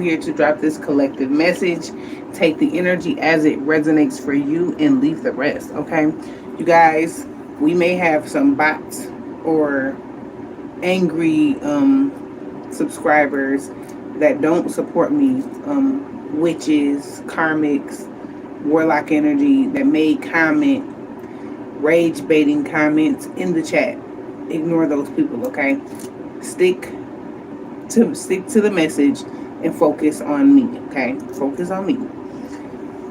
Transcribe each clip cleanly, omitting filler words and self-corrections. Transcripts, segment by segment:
here to drop this collective message. Take the energy as it resonates for you and leave the rest, okay? You guys, we may have some bots or angry subscribers that don't support me, witches, karmics, warlock energy, that made comment, rage baiting comments in the chat. Ignore those people, okay? Stick stick to the message and focus on me, okay? Focus on me.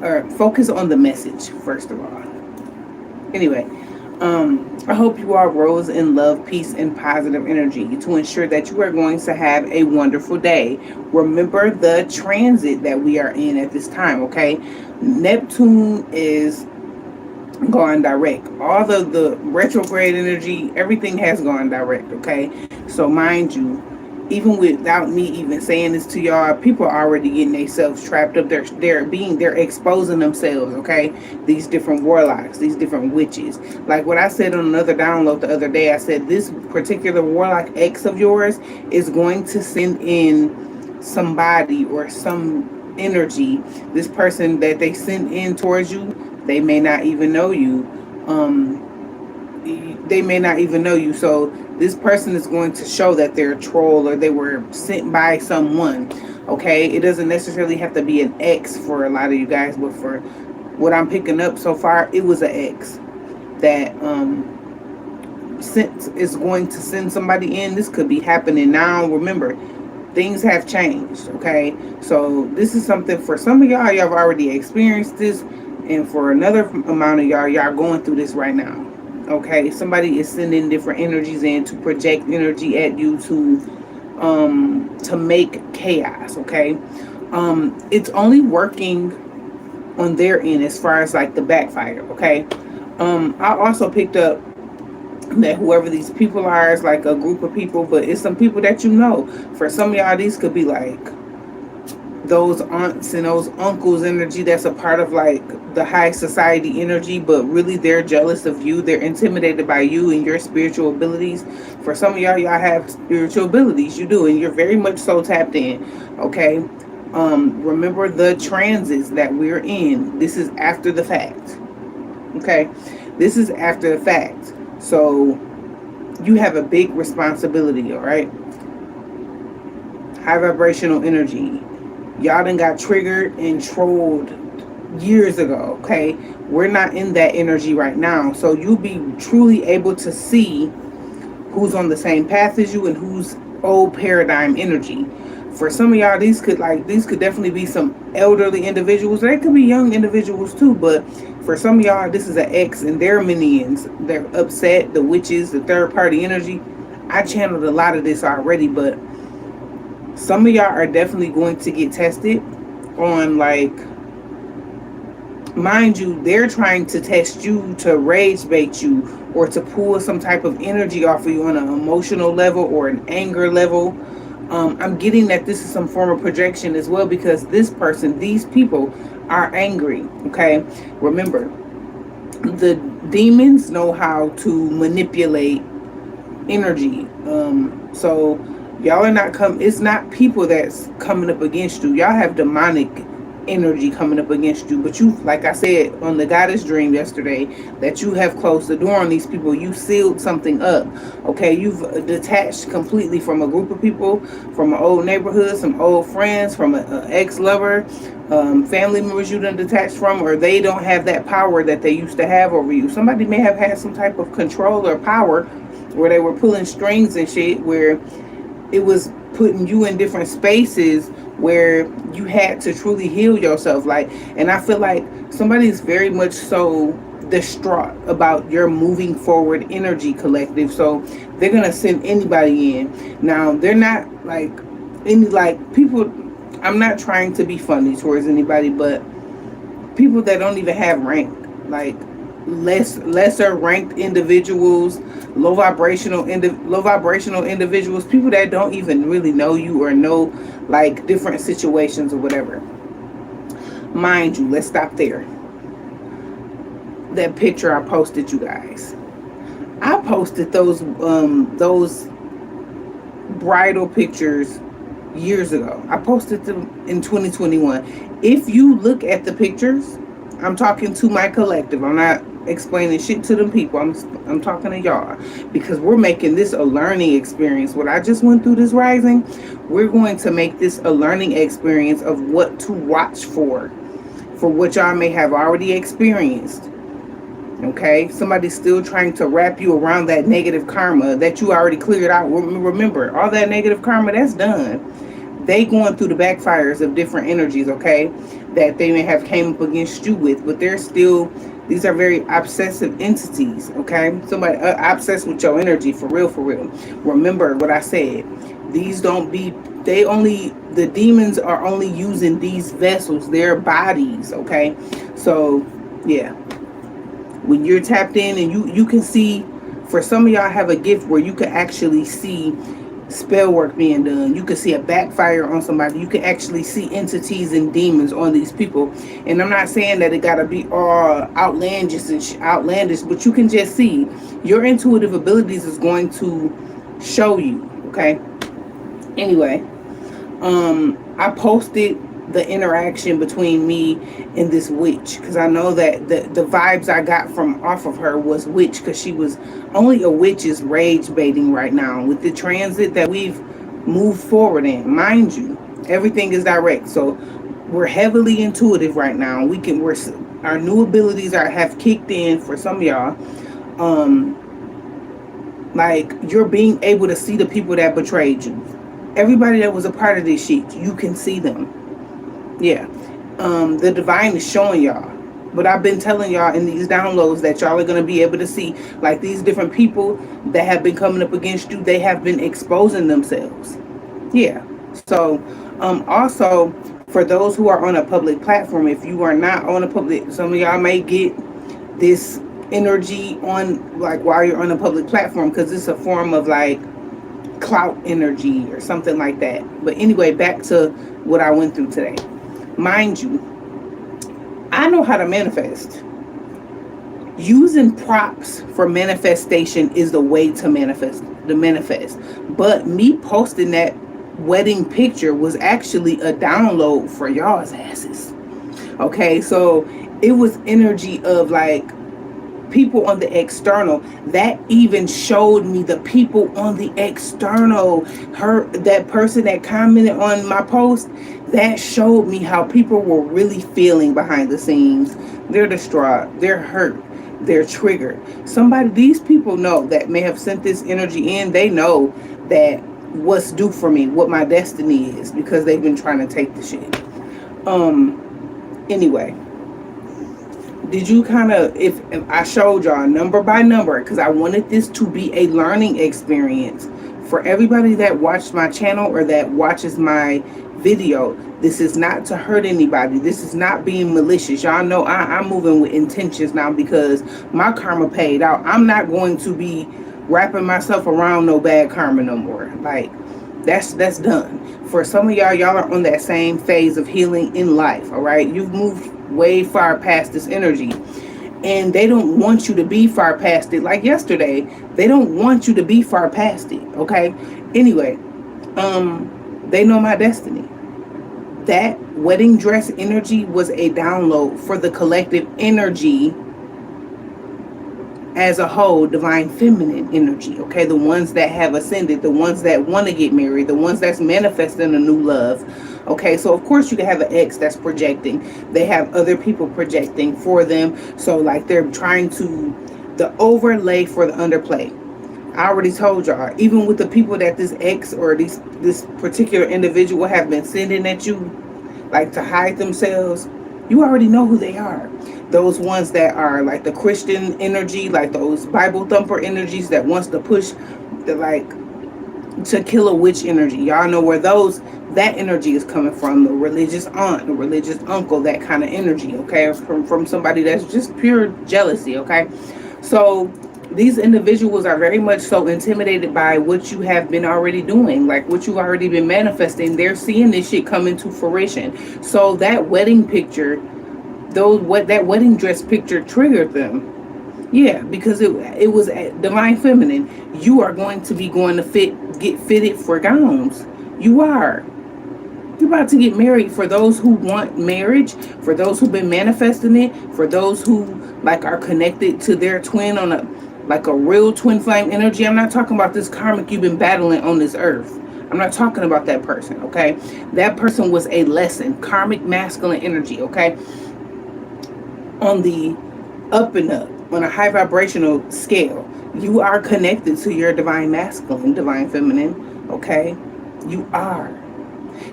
Or focus on the message, first of all. Anyway, I hope you all rose in love, peace, and positive energy to ensure that you are going to have a wonderful day. Remember the transit that we are in at this time, okay? Neptune is gone direct. All the retrograde energy, everything has gone direct, okay? So mind you, even without me even saying this to y'all, people are already getting themselves trapped up. They're exposing themselves, okay? These different warlocks, these different witches. Like what I said on another download the other day, I said this particular warlock X of yours is going to send in somebody or some energy. This person that they send in towards you, they may not even know you. They may not even know you. So this person is going to show that they're a troll or they were sent by someone. Okay, it doesn't necessarily have to be an ex for a lot of you guys, but for what I'm picking up so far, it was an ex that sent is going to send somebody in. This could be happening now. Remember, things have changed. Okay, so this is something for some of y'all. Y'all have already experienced this, and for another amount of y'all going through this right now. Okay, somebody is sending different energies in to project energy at you to make chaos. Okay, it's only working on their end as far as like the backfire. Okay, I also picked up that whoever these people are is like a group of people, but it's some people that you know. For some of y'all, these could be like those aunts and those uncles energy that's a part of like the high society energy, but really they're jealous of you. They're intimidated by you and your spiritual abilities. For some of y'all have spiritual abilities. You do, and you're very much so tapped in. Okay. Remember the transits that we're in. This is after the fact. Okay. This is after the fact. So you have a big responsibility, all right? High vibrational energy. Y'all done got triggered and trolled years ago, okay? We're not in that energy right now. So you'll be truly able to see who's on the same path as you and who's old paradigm energy. For some of y'all, these could definitely be some elderly individuals. They could be young individuals too, but for some of y'all, this is an ex and their minions. They're upset, the witches, the third party energy. I channeled a lot of this already, but some of y'all are definitely going to get tested on, like, mind you, they're trying to test you to rage bait you or to pull some type of energy off of you on an emotional level or an anger level. I'm getting that this is some form of projection as well, because this person, these people are angry. Okay, remember, the demons know how to manipulate energy. So y'all are not it's not people that's coming up against you. Y'all have demonic energy coming up against you, but you, like I said on the goddess dream yesterday, that you have closed the door on these people. You sealed something up. Okay, you've detached completely from a group of people, from an old neighborhood, some old friends, from an ex-lover, family members you done detached from, or they don't have that power that they used to have over you. Somebody may have had some type of control or power where they were pulling strings and shit, where it was putting you in different spaces where you had to truly heal yourself. Like, and I feel like somebody's very much so distraught about your moving forward energy, collective. So they're gonna send anybody in. Now they're not like any like people. I'm not trying to be funny towards anybody, but people that don't even have rank, like lesser ranked individuals, low vibrational individuals, people that don't even really know you or know like different situations or whatever. Mind you, let's stop there. That picture I posted, you guys, I posted those bridal pictures years ago. I posted them in 2021. If you look at the pictures, I'm talking to my collective. I'm not explaining shit to them people. I'm talking to y'all because we're making this a learning experience. What I just went through this rising, we're going to make this a learning experience of what to watch for what y'all may have already experienced. Okay, somebody's still trying to wrap you around that negative karma that you already cleared out. Remember, all that negative karma, that's done. They going through the backfires of different energies, okay, that they may have came up against you with, but they're still, these are very obsessive entities, okay? Somebody obsessed with your energy, for real, for real. Remember what I said. These don't be, they only, the demons are only using these vessels, their bodies, okay? So, yeah. When you're tapped in and you can see, for some of y'all have a gift where you can actually see spell work being done. You can see a backfire on somebody. You can actually see entities and demons on these people. And I'm not saying that it gotta be all outlandish and outlandish, but you can just see your intuitive abilities is going to show you. Okay. Anyway, I posted the interaction between me and this witch because I know that the vibes I got from off of her was witch, because she was only a witch is rage baiting right now with the transit that we've moved forward in. Mind you, everything is direct, so we're heavily intuitive right now. We're our new abilities are have kicked in for some of y'all. Like you're being able to see the people that betrayed you. Everybody that was a part of this shit, you can see them. Yeah. The divine is showing y'all. But I've been telling y'all in these downloads that y'all are going to be able to see, like, these different people that have been coming up against you, they have been exposing themselves. Yeah. So, also, for those who are on a public platform, if you are not on a public, some of y'all may get this energy on, like, while you're on a public platform, because it's a form of, like, clout energy or something like that. But anyway, back to what I went through today. Mind you, I know how to manifest. Using props for manifestation is the way to manifest. But me posting that wedding picture was actually a download for y'all's asses. Okay, so it was energy of like people on the external that even showed me the people on the external. That person that commented on my post, that showed me how people were really feeling behind the scenes. They're distraught, they're hurt, they're triggered. These people know that may have sent this energy in. They know that what's due for me, what my destiny is, because they've been trying to take the shit. Anyway, did you kind of, if I showed y'all number by number, because I wanted this to be a learning experience for everybody that watched my channel or that watches my video. This is not to hurt anybody. This is not being malicious. Y'all know I'm moving with intentions now because my karma paid out. I'm not going to be wrapping myself around no bad karma no more. Like, that's done. For some of y'all are on that same phase of healing in life, all right? You've moved way far past this energy, and they don't want you to be far past it. Like yesterday, they don't want you to be far past it, okay? Anyway, they know my destiny. That wedding dress energy was a download for the collective energy as a whole, divine feminine energy, okay? The ones that have ascended, the ones that want to get married, the ones that's manifesting a new love, okay? So of course you can have an ex that's projecting. They have other people projecting for them. So like they're trying to, the overlay for the underplay. I already told y'all, even with the people that this ex or this particular individual have been sending at you, like to hide themselves, you already know who they are. Those ones that are like the Christian energy, like those Bible thumper energies that wants to push the, like, to kill a witch energy. Y'all know where that energy is coming from. The religious aunt, the religious uncle, that kind of energy, okay? From somebody that's just pure jealousy, okay? So these individuals are very much so intimidated by what you have been already doing, like what you've already been manifesting. They're seeing this shit come into fruition. So that wedding picture, that wedding dress picture triggered them. Yeah, because it was divine feminine. You are going to be going to get fitted for gowns. You are. You're about to get married. For those who want marriage, for those who've been manifesting it, for those who like are connected to their twin on a like a real twin flame energy. I'm not talking about this karmic you've been battling on this earth. I'm not talking about that person, okay? That person was a lesson. Karmic masculine energy, okay? On the up and up, on a high vibrational scale, you are connected to your divine masculine, divine feminine, okay? You are.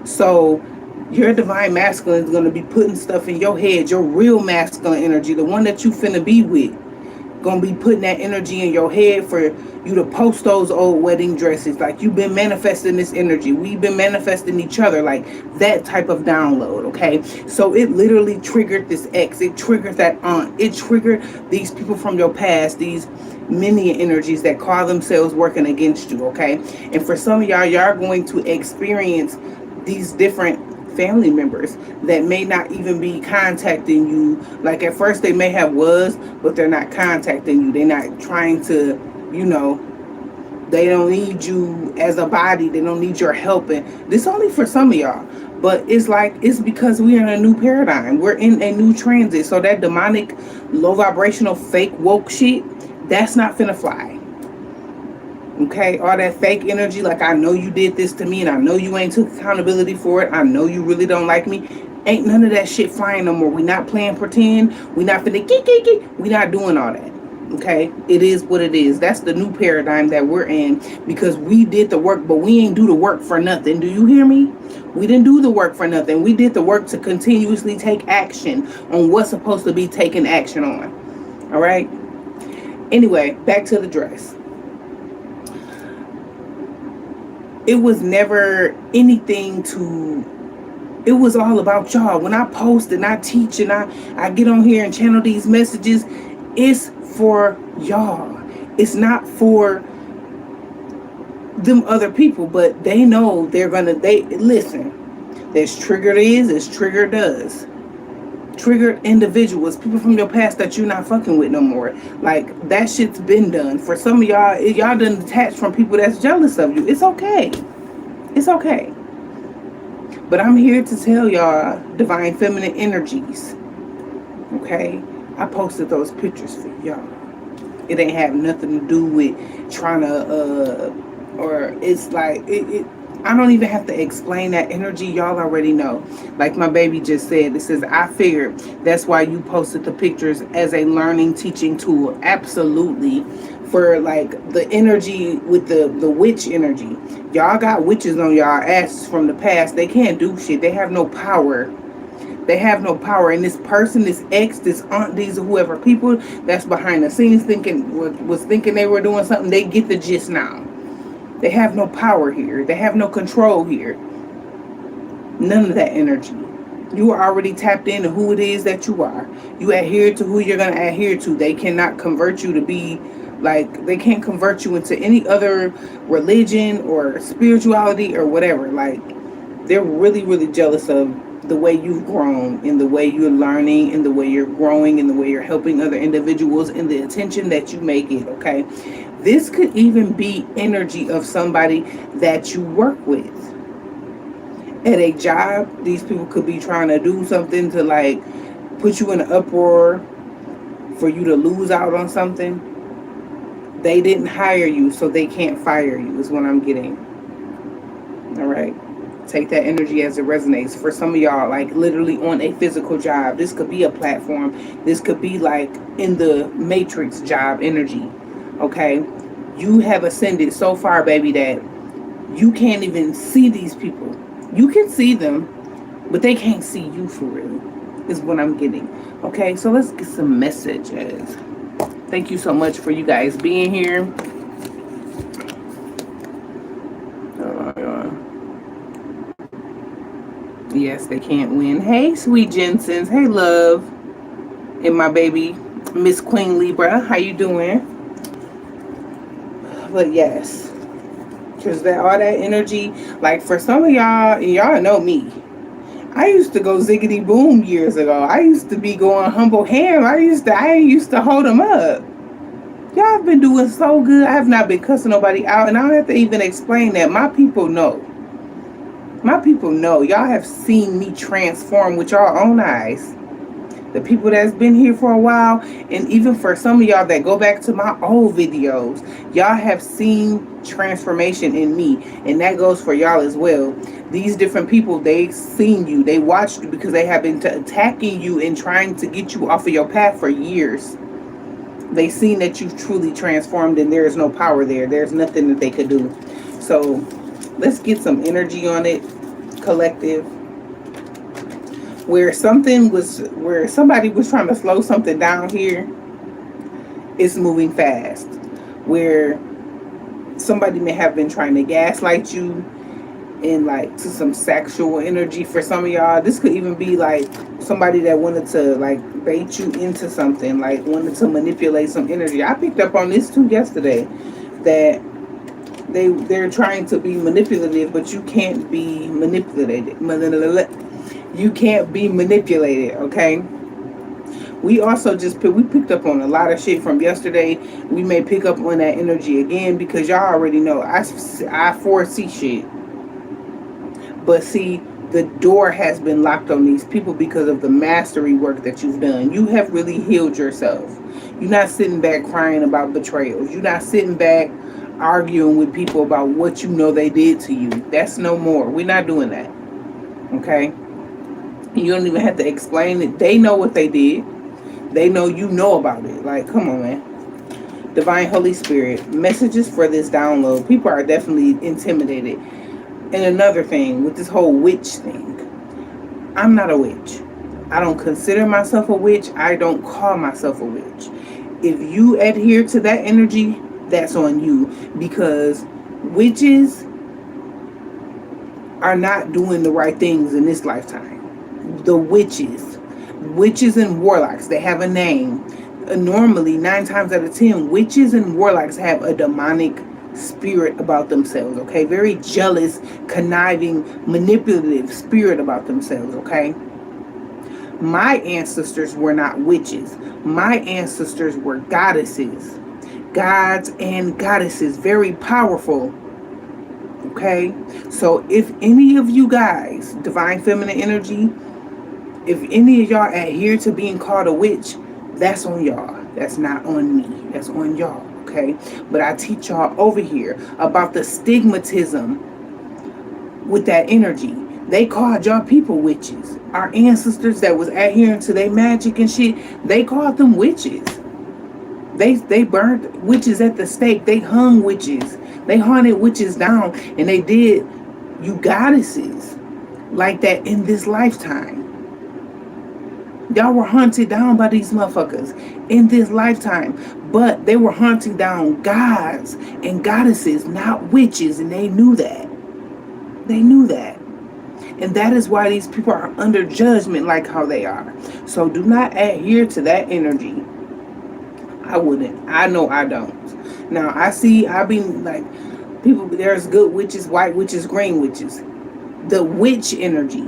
So your divine masculine is going to be putting stuff in your head, your real masculine energy, the one that you finna be with, gonna be putting that energy in your head for you to post those old wedding dresses. Like, you've been manifesting this energy, we've been manifesting each other, like that type of download. Okay, so it literally triggered this ex, it triggered that aunt, it triggered these people from your past, these many energies that call themselves working against you. Okay, and for some of y'all are going to experience these different family members that may not even be contacting you. Like, at first they may have was, but they're not contacting you, they're not trying to, you know, they don't need you as a body, they don't need your help. And this only for some of y'all, but it's like, it's because we're in a new paradigm, we're in a new transit. So that demonic, low vibrational, fake woke shit, that's not finna fly. Okay, all that fake energy, like, I know you did this to me and I know you ain't took accountability for it, I know you really don't like me, ain't none of that shit flying no more. We not playing pretend, we not finna we not doing all that. Okay, it is what it is. That's the new paradigm that we're in, because we did the work, but we ain't do the work for nothing. Do you hear me? We didn't do the work for nothing. We did the work to continuously take action on what's supposed to be taken action on. All right, anyway, back to the dress. It was never anything to, it was all about y'all. When I post and I teach and I get on here and channel these messages, it's for y'all. It's not for them other people, but they know they're gonna, they listen. There's triggered is, there's triggered does. Triggered individuals, people from your past that you're not fucking with no more. Like, that shit's been done. For some of y'all done detached from people that's jealous of you. It's okay. It's okay. But I'm here to tell y'all, divine feminine energies, okay? I posted those pictures for y'all. It ain't have nothing to do with trying to, or it's like, I don't even have to explain that energy. Y'all already know. Like my baby just said, it says, I figured that's why you posted the pictures as a learning, teaching tool. Absolutely. For like the energy with the witch energy. Y'all got witches on y'all asses from the past. They can't do shit. They have no power. They have no power. And this person, this ex, this aunt, these whoever people that's behind the scenes was thinking they were doing something, they get the gist now. They have no power here. They have no control here. None of that energy. You are already tapped into who it is that you are. You adhere to who you're going to adhere to. They cannot convert you to be like, they can't convert you into any other religion or spirituality or whatever. Like, they're really, really jealous of the way you've grown, in the way you're learning, in the way you're growing, in the way you're helping other individuals, in the attention that you make it, okay? This could even be energy of somebody that you work with. At a job, these people could be trying to do something to like put you in an uproar for you to lose out on something. They didn't hire you, so they can't fire you, is what I'm getting. All right. Take that energy as it resonates. For some of y'all, like literally on a physical job, this could be a platform. This could be like in the Matrix job energy. Okay, you have ascended so far, baby, that you can't even see these people. You can see them, but they can't see you for real, is what I'm getting. Okay, so let's get some messages. Thank you so much for you guys being here. Yes, they can't win. Hey, sweet Jensen's. Hey, love. And my baby, Miss Queen Libra. How you doing? But yes, because that all that energy, like for some of y'all know me. I used to go ziggity boom years ago. I used to be going humble ham. I used to hold them up. Y'all have been doing so good. I have not been cussing nobody out, and I don't have to even explain that. My people know. My people know. Y'all have seen me transform with your own eyes. The people that's been here for a while, and even for some of y'all that go back to my old videos, y'all have seen transformation in me, and that goes for y'all as well. These different people, they've seen you, they watched you, because they have been attacking you and trying to get you off of your path for years. They've seen that you've truly transformed, and there is no power there. There's nothing that they could do. So let's get some energy on it, collective. Where somebody was trying to slow something down here, it's moving fast. Where somebody may have been trying to gaslight you and like to some sexual energy for some of y'all. This could even be like somebody that wanted to like bait you into something, like wanted to manipulate some energy. I picked up on this too yesterday, that they're trying to be manipulative, but you can't be manipulated. You can't be manipulated, okay? We also we picked up on a lot of shit from yesterday. We may pick up on that energy again, because y'all already know I foresee shit. But see, the door has been locked on these people because of the mastery work that you've done. You have really healed yourself. You're not sitting back crying about betrayals. You're not sitting back arguing with people about what you know they did to you. That's no more. We're not doing that. Okay? You don't even have to explain it. They know what they did. They know you know about it. Like, come on, man. Divine Holy Spirit, messages for this download. People are definitely intimidated. And another thing with this whole witch thing, I'm not a witch. I don't consider myself a witch. I don't call myself a witch. If you adhere to that energy, that's on you, because witches are not doing the right things in this lifetime. The witches and warlocks, they have a name. Normally 9 times out of 10, witches and warlocks have a demonic spirit about themselves, okay? Very jealous, conniving, manipulative spirit about themselves, okay? My ancestors were not witches. My ancestors were goddesses. Gods and goddesses, very powerful. Okay? So if any of you guys, divine feminine energy, if any of y'all adhere to being called a witch, that's on y'all. That's not on me. That's on y'all. Okay? But I teach y'all over here about the stigmatism with that energy. They called y'all people witches. Our ancestors that was adhering to their magic and shit, they called them witches. They burned witches at the stake. They hung witches. They hunted witches down. And they did you goddesses like that in this lifetime. Y'all were hunted down by these motherfuckers in this lifetime. But they were hunting down gods and goddesses, not witches. And they knew that. They knew that. And that is why these people are under judgment like how they are. So do not adhere to that energy. I wouldn't. I know I don't. Now, I've been like, people, there's good witches, white witches, green witches. The witch energy,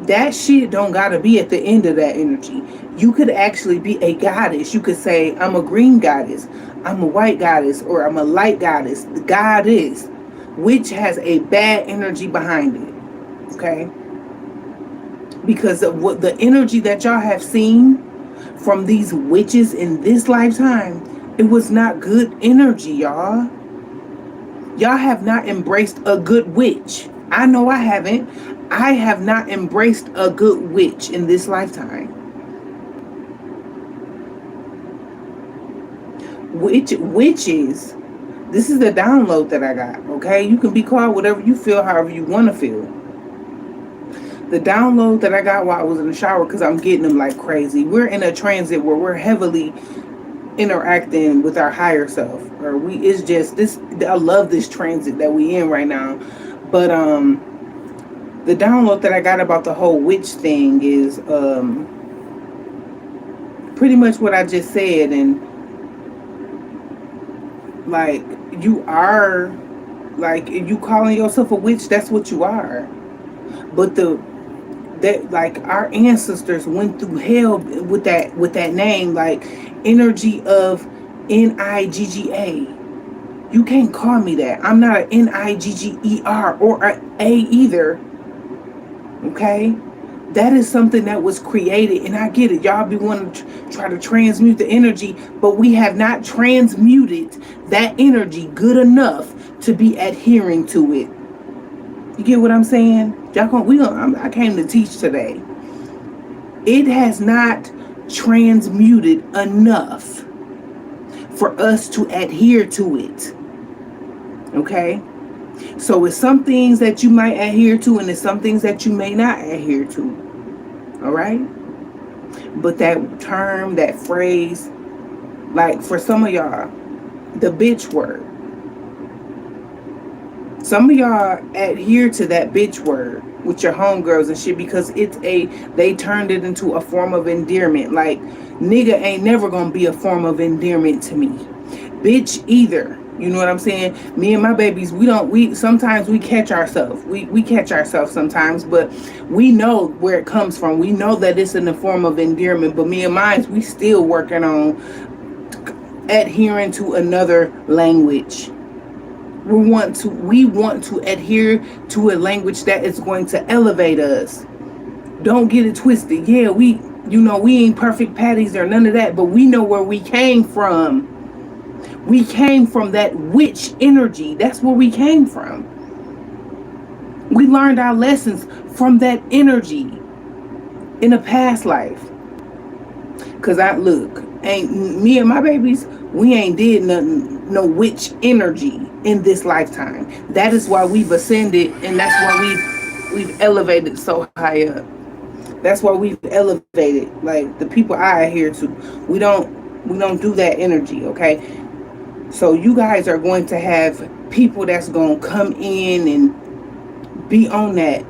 that shit don't gotta be at the end of that energy. You could actually be a goddess. You could say, I'm a green goddess, I'm a white goddess, or I'm a light goddess. The goddess. Witch has a bad energy behind it. Okay? Because of what the energy that y'all have seen from these witches in this lifetime, it was not good energy, y'all. Y'all have not embraced a good witch. I know I haven't. I have not embraced a good witch in this lifetime. Witches, this is the download that I got, okay? You can be called whatever you feel, however you want to feel. The download that I got while I was in the shower, because I'm getting them like crazy. We're in a transit where we're heavily interacting with our higher self. It's just this, I love this transit that we in right now. But the download that I got about the whole witch thing is pretty much what I just said. And like, you are, like, if you calling yourself a witch, that's what you are. But like, our ancestors went through hell with that name, like energy of Nigga. You can't call me that. I'm not an Nigger or an A either. Okay? That is something that was created, and I get it. Y'all be wanting to try to transmute the energy, but we have not transmuted that energy good enough to be adhering to it. You get what I'm saying? Y'all I came to teach today. It has not transmuted enough for us to adhere to it. Okay? So it's some things that you might adhere to, and it's some things that you may not adhere to. All right? But that term, that phrase, like for some of y'all, the bitch word. Some of y'all adhere to that bitch word with your homegirls and shit because they turned it into a form of endearment. Like, nigga ain't never gonna be a form of endearment to me. Bitch either. You know what I'm saying? Me and my babies, we sometimes we catch ourselves. We catch ourselves sometimes, but we know where it comes from. We know that it's in the form of endearment, but me and mine, we still working on adhering to another language. We want to adhere to a language that is going to elevate us. Don't get it twisted. Yeah, we ain't perfect patties or none of that, but we know where we came from. We came from that witch energy. That's where we came from. We learned our lessons from that energy in a past life. Cause ain't me and my babies, we ain't did nothing, no witch energy in this lifetime. That is why we've ascended, and that's why we've elevated so high up. That's why we've elevated. Like the people I adhere to, we don't do that energy, okay? So you guys are going to have people that's gonna come in and be on that,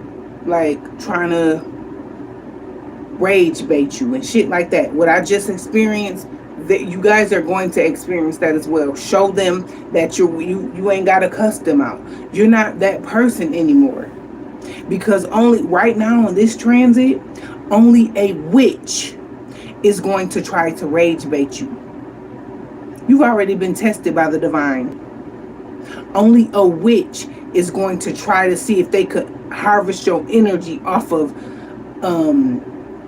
like trying to rage bait you and shit like that. What I just experienced, that you guys are going to experience that as well. Show them that you ain't gotta cuss them out. You're not that person anymore. Because only right now in this transit, only a witch is going to try to rage bait you. You've already been tested by the divine. Only a witch is going to try to see if they could harvest your energy off of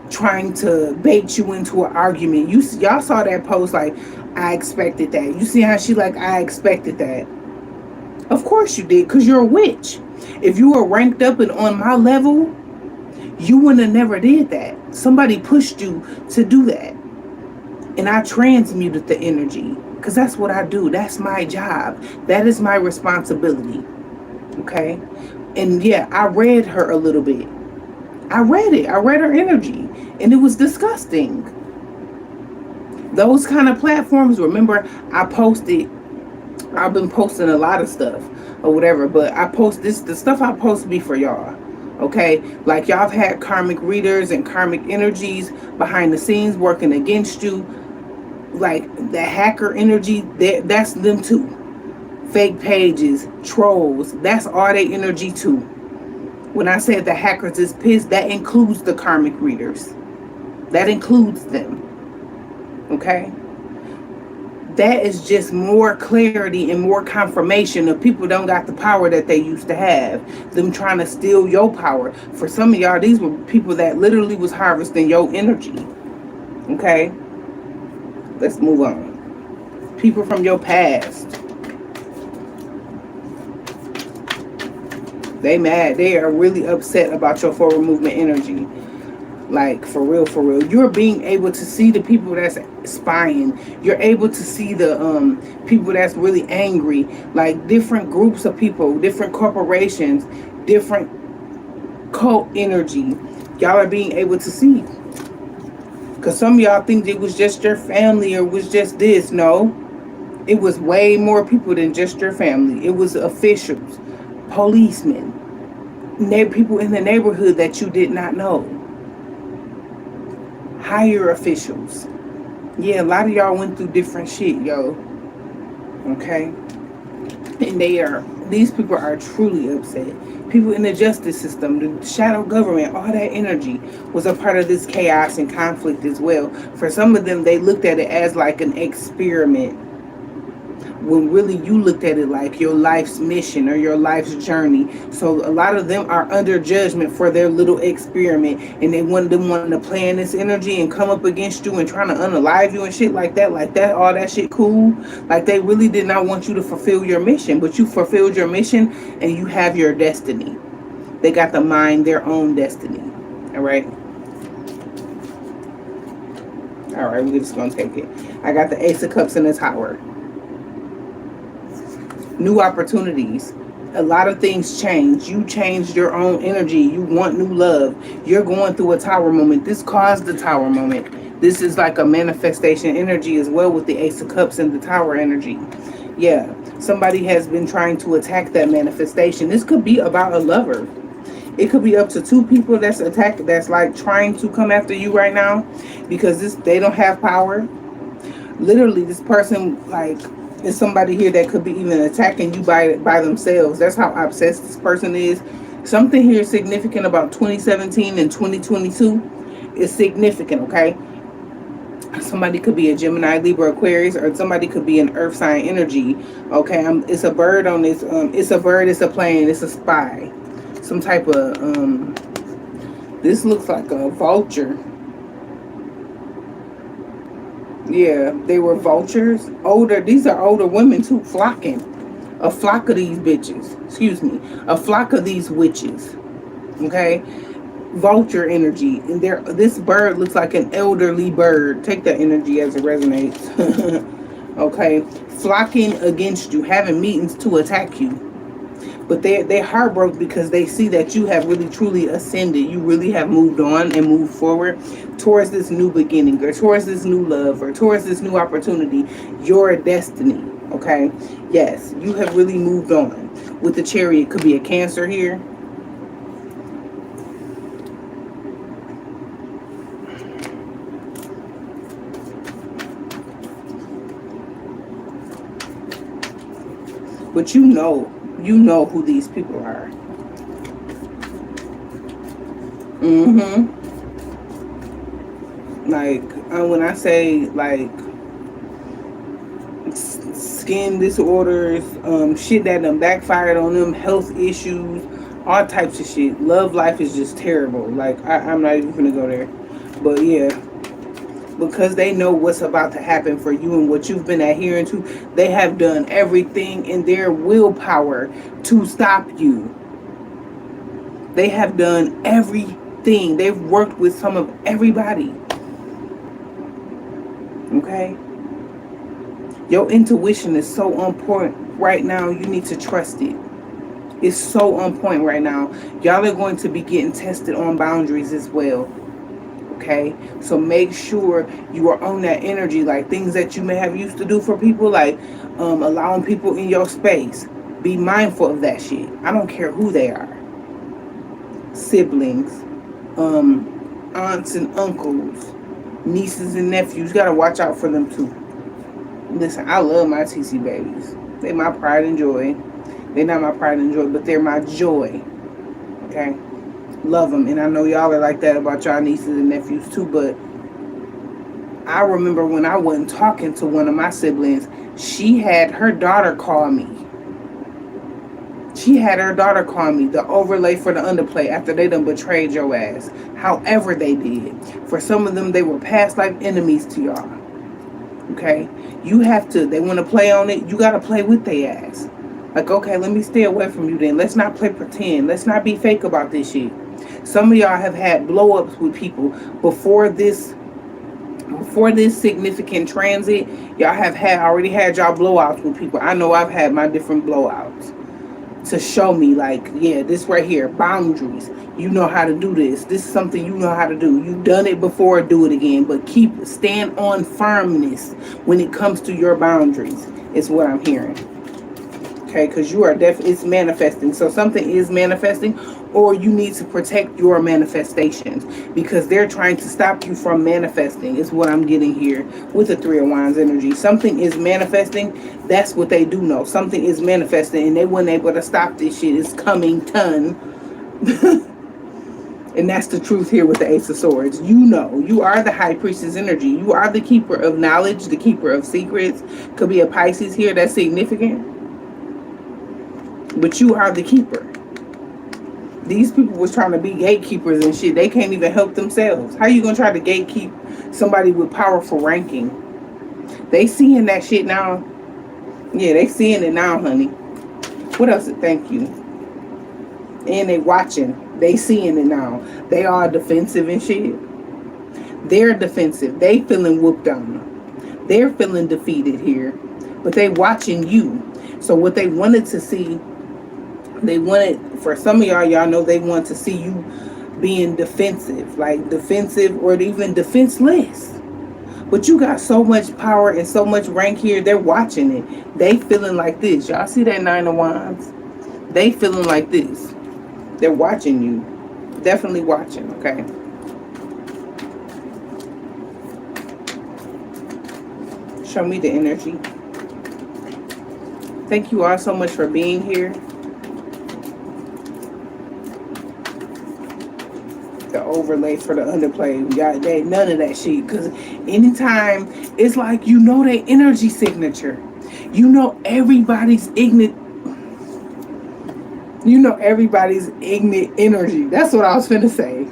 trying to bait you into an argument. Y'all saw that post, like, I expected that. You see how she like, I expected that. Of course you did, because you're a witch. If you were ranked up and on my level, you wouldn't have never did that. Somebody pushed you to do that. And I transmuted the energy, because that's what I do. That's my job. That is my responsibility. Okay? And yeah, I read her a little bit. I read it. I read her energy. And it was disgusting. Those kind of platforms, remember, I've been posting a lot of stuff or whatever, but the stuff I post be for y'all. Okay? Like, y'all have had karmic readers and karmic energies behind the scenes working against you. Like, the hacker energy, that's them too. Fake pages, trolls, that's all their energy too. When I said the hackers is pissed, that includes the karmic readers. That includes them. Okay? That is just more clarity and more confirmation of people don't got the power that they used to have. Them trying to steal your power. For some of y'all, these were people that literally was harvesting your energy. Okay? Let's move on. People from your past. They mad. They are really upset about your forward movement energy. Like, for real, for real. You're being able to see the people that's spying. You're able to see the people that's really angry. Like, different groups of people, different corporations, different cult energy. Y'all are being able to see. Because some of y'all think it was just your family or was just this. No. It was way more people than just your family. It was officials, policemen, people in the neighborhood that you did not know. Higher officials. Yeah, a lot of y'all went through different shit, yo. Okay? And these people are truly upset. People in the justice system, the shadow government, all that energy was a part of this chaos and conflict as well. For some of them, they looked at it as like an experiment. when really you looked at it like your life's mission or your life's journey. So a lot of them are under judgment for their little experiment, and they want them wanting to play in this energy and come up against you and trying to unalive you and shit like that, all that shit cool. Like they really did not want you to fulfill your mission, but you fulfilled your mission and you have your destiny. They got to mind their own destiny. All right. All right, we're just gonna take it. I got the Ace of Cups in the Tower. New opportunities. A lot of things change. You changed your own energy. You want new love. You're going through a tower moment. This caused the tower moment. This is like a manifestation energy as well with the Ace of Cups and the tower energy. Yeah, somebody has been trying to attack that manifestation. This could be about a lover. It could be up to two people that's attacked, that's like trying to come after you right now, because they don't have power. Literally, this person like is somebody here that could be even attacking you by themselves. That's how obsessed this person is. Something here is significant about 2017 and 2022 is significant, okay? Somebody could be a Gemini, Libra, Aquarius, or somebody could be an earth sign energy, okay? It's a bird on this, it's a bird, it's a plane, it's a spy. Some type of, this looks like a vulture. Yeah, they were vultures. These are older women too, flocking. A flock of these bitches. Excuse me. A flock of these witches. Okay? Vulture energy. And this bird looks like an elderly bird. Take that energy as it resonates. Okay? Flocking against you, having meetings to attack you. But they're heartbroken because they see that you have really truly ascended. You really have moved on and moved forward towards this new beginning, or towards this new love, or towards this new opportunity, your destiny. Okay? Yes, you have really moved on. With the Chariot, it could be a Cancer here. But you know who these people are. Like, when I say, like, skin disorders, shit that done backfired on them, health issues, all types of shit. Love life is just terrible. Like, I'm not even gonna go there. But, yeah. Because they know what's about to happen for you and what you've been adhering to, they have done everything in their willpower to stop you. They have done everything. They've worked with some of everybody. Okay? Your intuition is so on point right now. You need to trust it. It's so on point right now. Y'all are going to be getting tested on boundaries as well. Okay, so make sure you are on that energy, like things that you may have used to do for people, like allowing people in your space. Be mindful of that shit. I don't care who they are. Siblings, aunts and uncles, nieces and nephews. You gotta watch out for them too. Listen, I love my TC babies. They my pride and joy. They're not my pride and joy, but they're my joy. Okay? Love them, and I know y'all are like that about y'all nieces and nephews too, but I remember when I wasn't talking to one of my siblings, she had her daughter call me. She had her daughter call me, the overlay for the underplay, after they done betrayed your ass. However they did. For some of them, they were past life enemies to y'all. Okay? You have to, they want to play on it, you got to play with their ass. Like, okay, let me stay away from you then. Let's not play pretend. Let's not be fake about this shit. Some of y'all have had blow-ups with people before this significant transit. Y'all have already had y'all blowouts with people. I know I've had my different blowouts to show me, like, yeah, this right here, boundaries. You know how to do this. This is something you know how to do. You've done it before, do it again. But stand on firmness when it comes to your boundaries, is what I'm hearing. Okay, because you are it's manifesting. So something is manifesting, or you need to protect your manifestations because they're trying to stop you from manifesting, is what I'm getting here with the Three of Wands energy. Something is manifesting. That's what they do know. Something is manifesting, and they weren't able to stop this shit. It's coming, ton. And that's the truth here with the Ace of Swords. You know, you are the High Priestess energy. You are the keeper of knowledge, the keeper of secrets. Could be a Pisces here, that's significant. But you are the keeper. These people was trying to be gatekeepers and shit. They can't even help themselves. How you gonna try to gatekeep somebody with powerful ranking? They seeing that shit now. Yeah, they seeing it now, honey. What else? Thank you. And they watching. They seeing it now. They are defensive and shit. They're defensive. They feeling whooped on. They're feeling defeated here. But they watching you. So what they wanted to see, they wanted, for some of y'all know they want to see you being defensive. Like defensive or even defenseless. But you got so much power and so much rank here, they're watching it. They feeling like this. Y'all see that Nine of Wands? They feeling like this. They're watching you. Definitely watching, okay? Show me the energy. Thank you all so much for being here. The overlay for the underplay. Y'all, they none of that shit. Because anytime, it's like you know their energy signature. You know everybody's ignorant. You know everybody's ignorant energy. That's what I was finna say.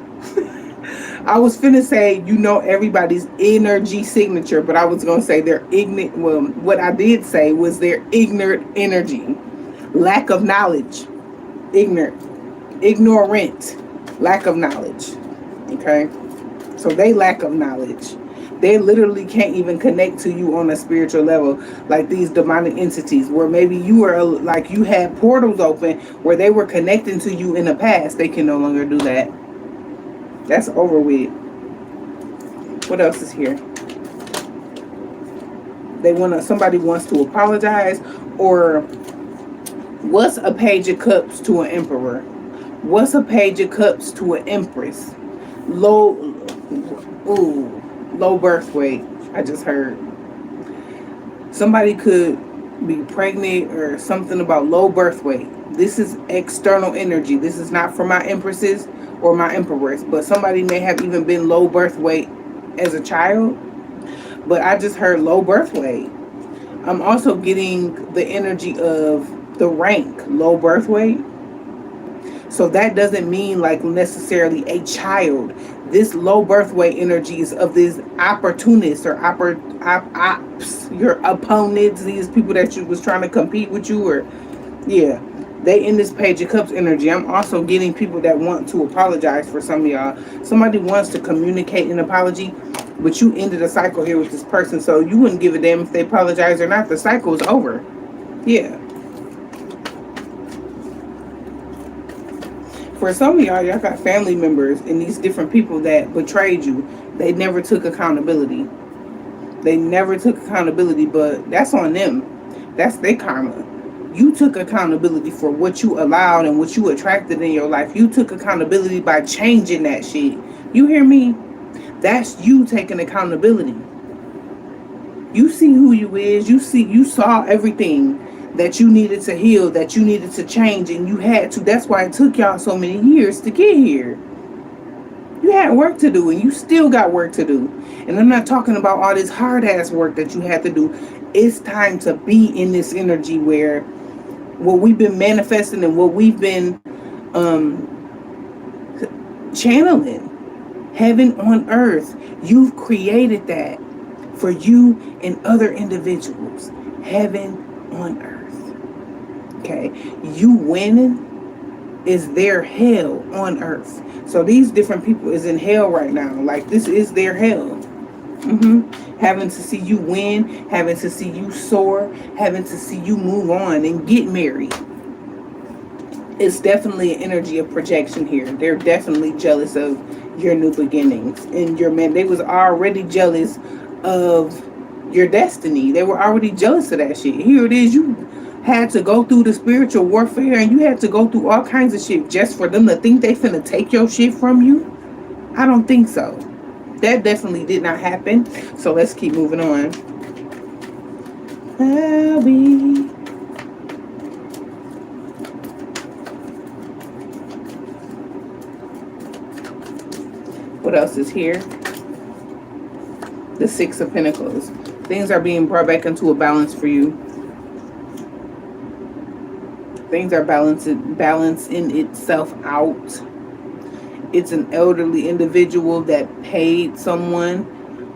I was finna say, you know everybody's energy signature, but I was gonna say their ignorant. Well, what I did say was their ignorant energy, lack of knowledge, ignorant, lack of knowledge. Okay, so they lack of knowledge. They literally can't even connect to you on a spiritual level, like these demonic entities, where maybe you were like you had portals open where they were connecting to you in the past. They can no longer do that. That's over with. What else is here? Somebody wants to apologize, or what's a Page of Cups to an Emperor? What's a Page of Cups to an Empress? Low birth weight. I just heard. Somebody could be pregnant or something about low birth weight. This is external energy. This is not for my empresses or my emperors, but somebody may have even been low birth weight as a child. But I just heard low birth weight. I'm also getting the energy of the rank, low birth weight. So that doesn't mean like necessarily a child. This low birth weight energy is of these opportunists or ops, your opponents, these people that you was trying to compete with you, or yeah, they in this Page of Cups energy. I'm also getting people that want to apologize for some of y'all. Somebody wants to communicate an apology, but you ended a cycle here with this person, so you wouldn't give a damn if they apologize or not. The cycle is over. Yeah. For some of y'all got family members and these different people that betrayed you. They never took accountability. They never took accountability, but that's on them. That's their karma. You took accountability for what you allowed and what you attracted in your life. You took accountability by changing that shit. You hear me? That's you taking accountability. You see who you is. You saw everything that you needed to heal, that you needed to change, and you had to. That's why it took y'all so many years to get here. You had work to do, and you still got work to do. And I'm not talking about all this hard-ass work that you had to do. It's time to be in this energy where what we've been manifesting and what we've been channeling, heaven on earth. You've created that for you and other individuals. Heaven on earth. Okay, you winning is their hell on earth. So these different people is in hell right now. Like this is their hell. Having to see you win, having to see you soar, having to see you move on and get married. It's definitely an energy of projection here. They're definitely jealous of your new beginnings and your man. They was already jealous of your destiny. They were already jealous of that shit. Here it is. You had to go through the spiritual warfare and you had to go through all kinds of shit just for them to think they finna take your shit from you. I don't think so. That definitely did not happen. So let's keep moving on. I'll be. What else is here? The Six of Pentacles. Things are being brought back into a balance for you. Things are balancing itself out. It's an elderly individual that paid someone.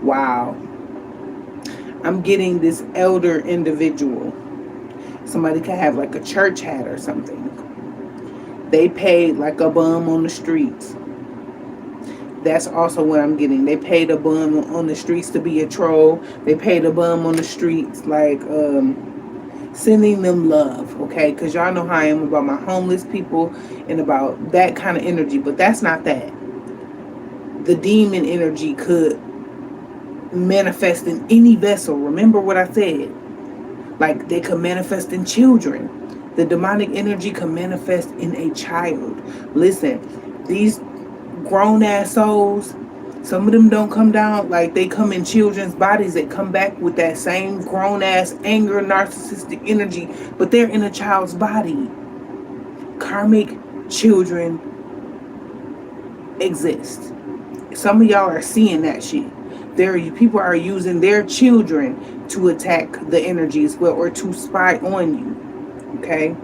Wow. I'm getting this elder individual. Somebody could have like a church hat or something. They paid like a bum on the streets. That's also what I'm getting. They paid a bum on the streets to be a troll. They paid a bum on the streets, like sending them love, okay? Because y'all know how I am about my homeless people and about that kind of energy. But that's not that. The demon energy could manifest in any vessel. Remember what I said. Like, they could manifest in children. The demonic energy can manifest in a child. Listen, these grown-ass souls, some of them don't come down, like they come in children's bodies. They come back with that same grown-ass anger, narcissistic energy, but they're in a child's body. Karmic children exist. Some of y'all are seeing that shit. People are using their children to attack the energy as well, or to spy on you. Okay?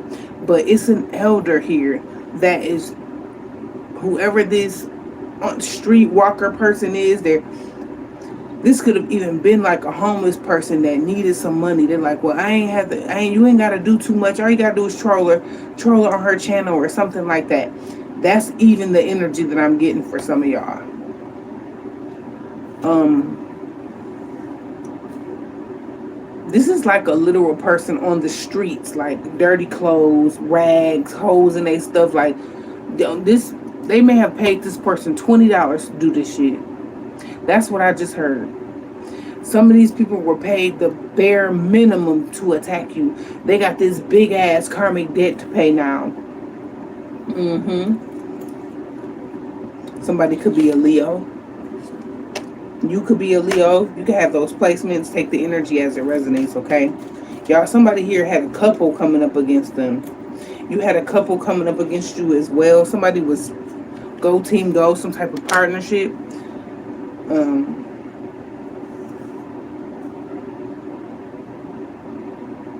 But it's an elder here that is, whoever this street walker person is, this could have even been like a homeless person that needed some money. They're like, well, you ain't got to do too much. All you got to do is troll her on her channel or something like that. That's even the energy that I'm getting for some of y'all. This is like a literal person on the streets, like dirty clothes, rags, holes in their stuff. Like this, they may have paid this person $20 to do this shit. That's what I just heard. Some of these people were paid the bare minimum to attack you. They got this big ass karmic debt to pay now. Somebody could be a Leo. You could be a Leo. You could have those placements. Take the energy as it resonates, okay? Y'all, somebody here had a couple coming up against them. You had a couple coming up against you as well. Somebody was go team go, some type of partnership.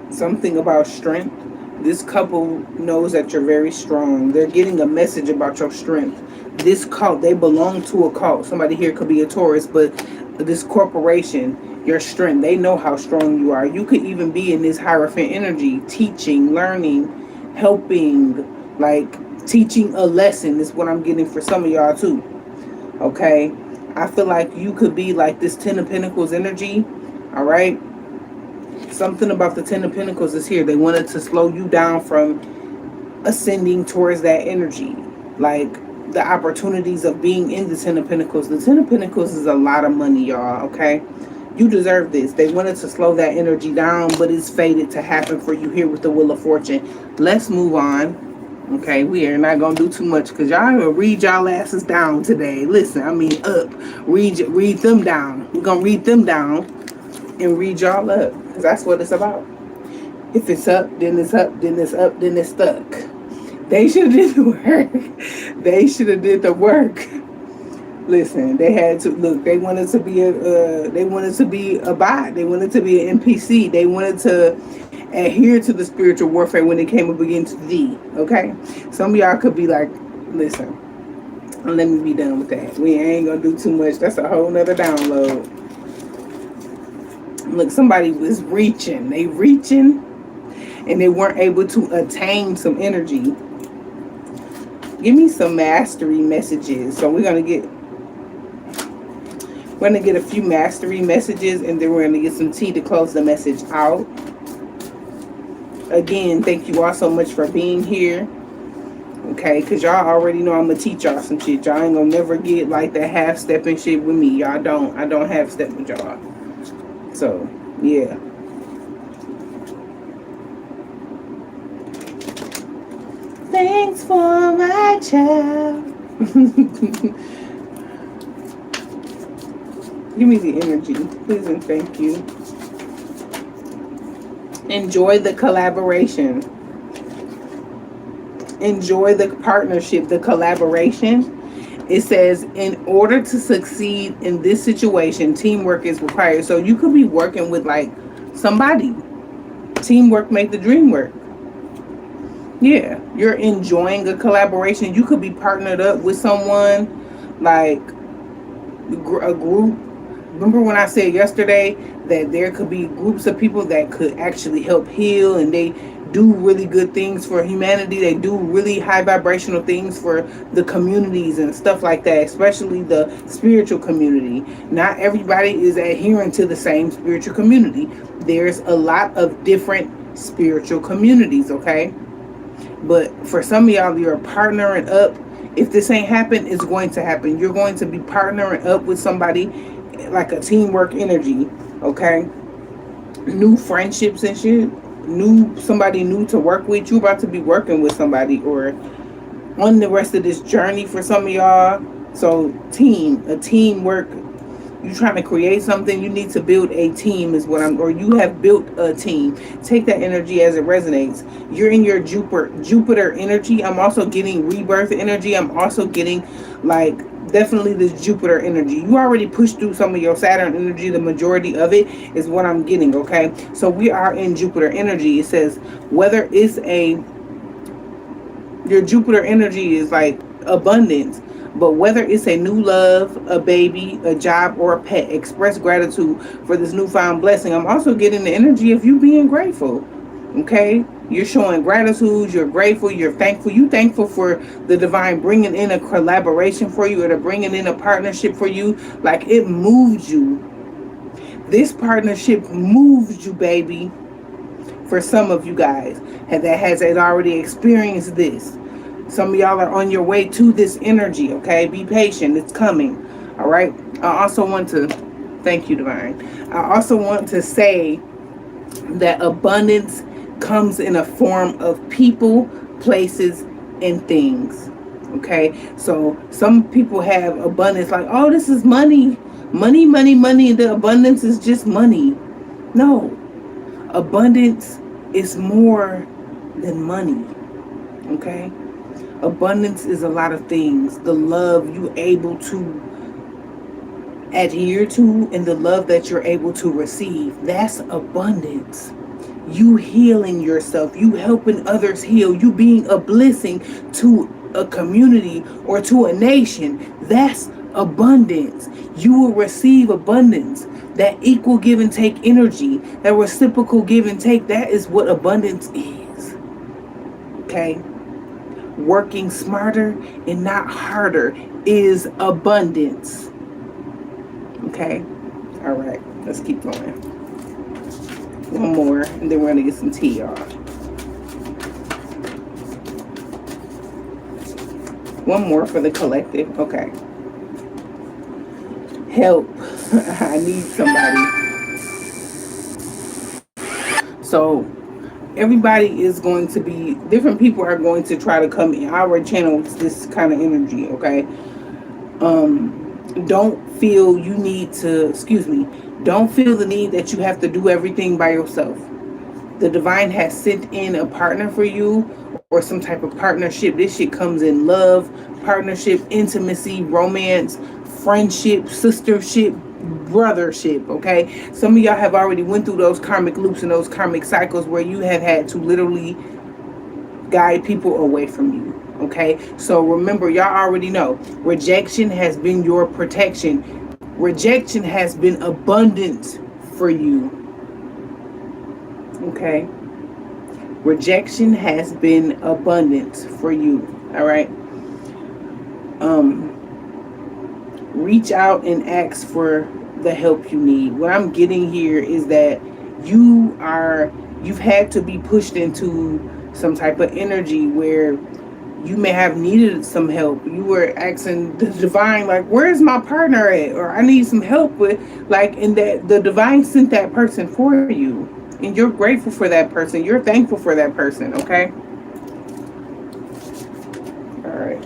Something about strength. This couple knows that you're very strong. They're getting a message about your strength. This cult, they belong to a cult. Somebody here could be a Taurus, but this corporation, your strength, they know how strong you are. You could even be in this Hierophant energy, teaching, learning, helping, like teaching a lesson is what I'm getting for some of y'all too. Okay? I feel like you could be like this Ten of Pentacles energy. All right? Something about the Ten of Pentacles is here. They wanted to slow you down from ascending towards that energy. Like the opportunities of being in the Ten of Pentacles. The Ten of Pentacles is a lot of money, y'all, okay? You deserve this. They wanted to slow that energy down, but it's fated to happen for you here with the Wheel of Fortune. Let's move on. Okay, we are not going to do too much because y'all will read y'all asses down today. Listen, I mean up. Read them down. We're going to read them down and read y'all up because that's what it's about. If it's up, then it's up, then it's up, then it's stuck. They should have did the work. They should have did the work. Listen, they had to look. They wanted to be a bot. They wanted to be an NPC. They wanted to adhere to the spiritual warfare when it came up against thee. Okay, some of y'all could be like, listen, let me be done with that. We ain't gonna do too much. That's a whole nother download. Look, somebody was reaching. They reaching, and they weren't able to attain some energy. Give me some mastery messages. So we're gonna get a few mastery messages, and then we're gonna get some tea to close the message out. Again, thank you all so much for being here. Okay, because y'all already know I'm gonna teach y'all some shit. Y'all ain't gonna never get like that half-stepping shit with me. I don't half-step with y'all. So yeah. Thanks for my child. Give me the energy, please and thank you. Enjoy the collaboration. Enjoy the partnership, the collaboration, It says, in order to succeed in this situation, teamwork is required. So you could be working with like somebody. Teamwork make the dream work. Yeah, you're enjoying a collaboration. You could be partnered up with someone, like a group. Remember when I said yesterday that there could be groups of people that could actually help heal, and they do really good things for humanity. They do really high vibrational things for the communities and stuff like that, especially the spiritual community. Not everybody is adhering to the same spiritual community. There's a lot of different spiritual communities, okay? But for some of y'all, you're partnering up. If this ain't happen, it's going to happen. You're going to be partnering up with somebody, like a teamwork energy, okay? New friendships and shit. Somebody new to work with. You about to be working with somebody or on the rest of this journey for some of y'all. So a teamwork. You trying to create something, you need to build a team is what or you have built a team. Take that energy as it resonates. You're in your Jupiter energy. I'm also getting rebirth energy. I'm also getting like definitely this Jupiter energy. You already pushed through some of your Saturn energy. The majority of it is what I'm getting, okay? So we are in Jupiter energy. It says whether it's your Jupiter energy is like abundance. But whether it's a new love, a baby, a job, or a pet, express gratitude for this newfound blessing. I'm also getting the energy of you being grateful. Okay? You're showing gratitude. You're grateful. You're thankful. You thankful for the divine bringing in a collaboration for you, or to bringing in a partnership for you. Like it moved you. This partnership moves you, baby. For some of you guys that has already experienced this. Some of y'all are on your way to this energy, okay? Be patient. It's coming, all right? I also want to, thank you, Divine. I also want to say that abundance comes in a form of people, places, and things, okay? So some people have abundance like, oh, this is money. Money, money, money. The abundance is just money. No. Abundance is more than money, okay? Abundance is a lot of things. The love you're able to adhere to and the love that you're able to receive, that's abundance. You healing yourself, you helping others heal, you being a blessing to a community or to a nation, that's abundance. You will receive abundance. That equal give and take energy, that reciprocal give and take, that is what abundance is. Okay? Working smarter and not harder is abundance. Okay? All right. Let's keep going. One more, and then we're going to get some tea, y'all. One more for the collective. Okay. Help. I need somebody. So everybody is going to be, different people are going to try to come in our channel with this kind of energy, okay? Don't feel you need to, don't feel the need that you have to do everything by yourself. The divine has sent in a partner for you or some type of partnership. This shit comes in love, partnership, intimacy, romance, friendship, sistership, brothership, okay? Some of y'all have already went through those karmic loops and those karmic cycles where you have had to literally guide people away from you, okay? So remember, y'all already know, rejection has been your protection. Rejection has been abundant for you, okay? Rejection has been abundant for you, all right? Reach out and ask for the help you need. What I'm getting here is that you've had to be pushed into some type of energy where you may have needed some help. You were asking the divine, like, where's my partner at? Or I need some help with, like, and that the divine sent that person for you. And you're grateful for that person. You're thankful for that person, okay? All right.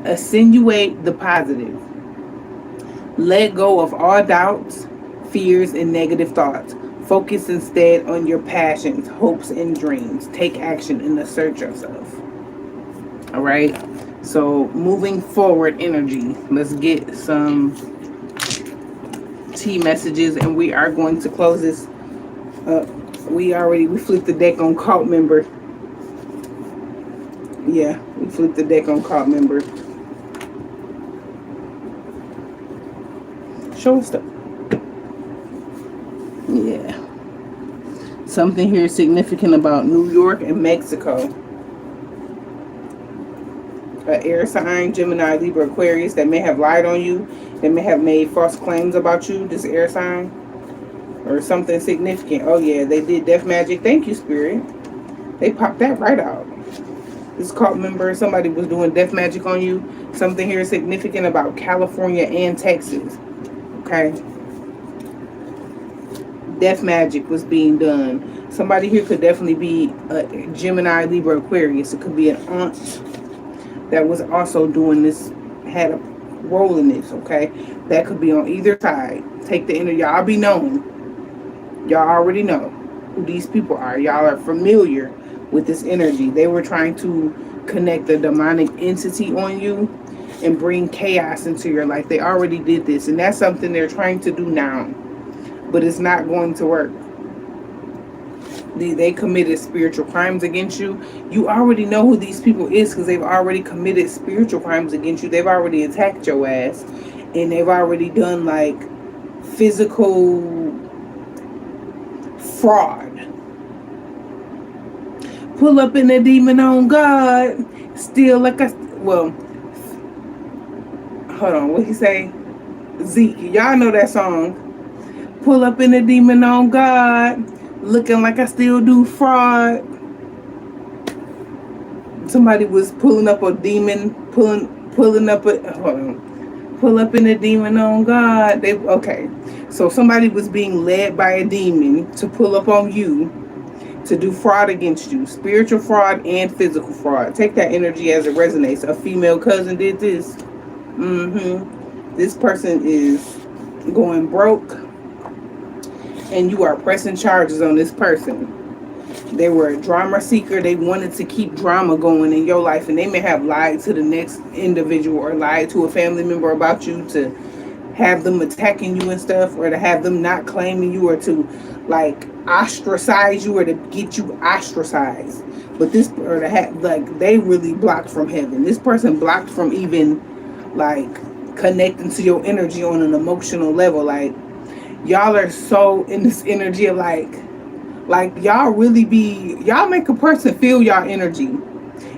Accentuate the positive. Let go of all doubts, fears, and negative thoughts. Focus instead on your passions, hopes, and dreams. Take action and assert yourself. All right? So moving forward energy. Let's get some T messages, and we are going to close this up. We flipped the deck on cult member. Yeah, we flipped the deck on cult member. Show us stuff. Yeah. Something here significant about New York and Mexico. Air sign, Gemini, Libra, Aquarius that may have lied on you, that may have made false claims about you, this air sign, or something significant. Oh yeah, they did death magic. Thank you, Spirit. They popped that right out. This cult member, somebody was doing death magic on you. Something here significant about California and Texas. Okay. Death magic was being done. Somebody here could definitely be a Gemini, Libra, Aquarius. It could be an aunt that was also doing this, had a role in this, okay? That could be on either side. Take the energy. Y'all be known. Y'all already know who these people are. Y'all are familiar with this energy. They were trying to connect the demonic entity on you and bring chaos into your life. They already did this, and that's something they're trying to do now. But it's not going to work. They committed spiritual crimes against you. You already know who these people is because they've already committed spiritual crimes against you. They've already attacked your ass. And they've already done like physical fraud. Pull up in a demon on God. Still like a... Well, hold on. What he say? Zeke. Y'all know that song. Pull up in a demon on God. Looking like I still do fraud. Somebody was pulling up a demon, pulling up a, hold on, pull up in a demon on God. Okay. So somebody was being led by a demon to pull up on you to do fraud against you, spiritual fraud and physical fraud. Take that energy as it resonates. A female cousin did this. This person is going broke. And you are pressing charges on this person. They were a drama seeker. They wanted to keep drama going in your life. And they may have lied to the next individual or lied to a family member about you to have them attacking you and stuff, or to have them not claiming you, or to like ostracize you, or to get you ostracized. But this, or to have, like, they really blocked from heaven. This person blocked from even like connecting to your energy on an emotional level. Like, y'all are so in this energy of like y'all really be, y'all make a person feel y'all energy.